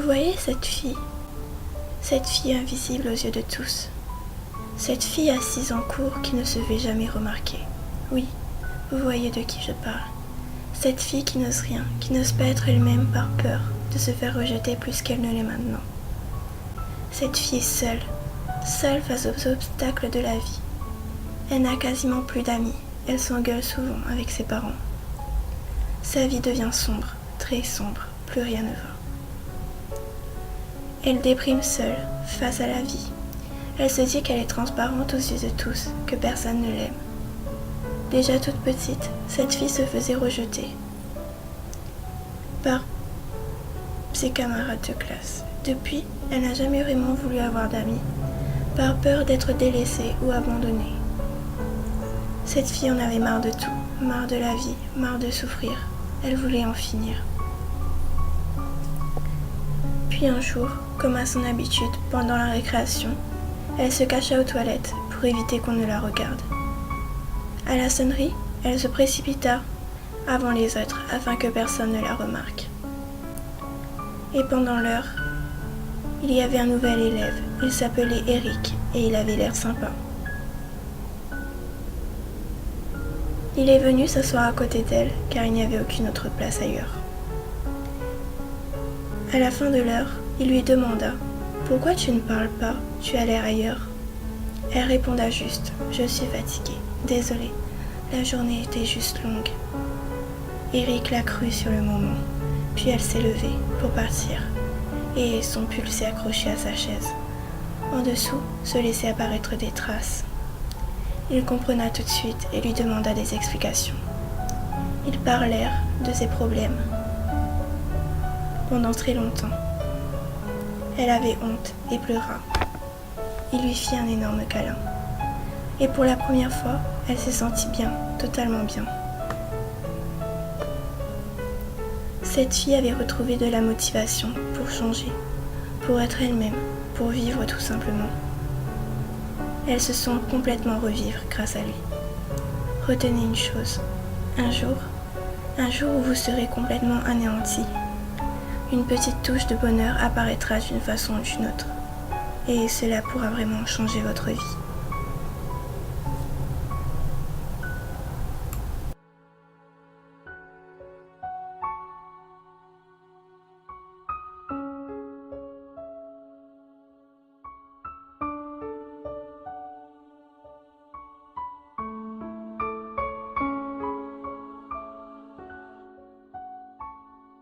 voyez cette fille invisible aux yeux de tous, cette fille assise en cour qui ne se fait jamais remarquer. Oui, vous voyez de qui je parle. Cette fille qui n'ose rien, qui n'ose pas être elle-même par peur de se faire rejeter plus qu'elle ne l'est maintenant. Cette fille seule face aux obstacles de la vie. Elle n'a quasiment plus d'amis, elle s'engueule souvent avec ses parents. Sa vie devient sombre, très sombre, plus rien ne va. Elle déprime seule, face à la vie. Elle se dit qu'elle est transparente aux yeux de tous, que personne ne l'aime. Déjà toute petite, cette fille se faisait rejeter par ses camarades de classe. Depuis, elle n'a jamais vraiment voulu avoir d'amis, par peur d'être délaissée ou abandonnée. Cette fille en avait marre de tout, marre de la vie, marre de souffrir. Elle voulait en finir. Puis un jour, comme à son habitude, pendant la récréation, elle se cacha aux toilettes pour éviter qu'on ne la regarde. À la sonnerie, elle se précipita avant les autres afin que personne ne la remarque. Et pendant l'heure, il y avait un nouvel élève. Il s'appelait Eric et il avait l'air sympa. Il est venu s'asseoir à côté d'elle car il n'y avait aucune autre place ailleurs. À la fin de l'heure, il lui demanda « Pourquoi tu ne parles pas? Tu as l'air ailleurs ?» Elle répondit juste « Je suis fatiguée, désolée, la journée était juste longue. » Eric la crut sur le moment, puis elle s'est levée pour partir et son pull s'est accroché à sa chaise. En dessous se laissaient apparaître des traces. Il comprena tout de suite et lui demanda des explications. Ils parlèrent de ses problèmes. Pendant très longtemps. Elle avait honte et pleura. Il lui fit un énorme câlin. Et pour la première fois, elle s'est sentie bien, totalement bien. Cette fille avait retrouvé de la motivation pour changer, pour être elle-même, pour vivre tout simplement. Elle se sent complètement revivre grâce à lui. Retenez une chose, un jour où vous serez complètement anéanti, une petite touche de bonheur apparaîtra d'une façon ou d'une autre, et cela pourra vraiment changer votre vie.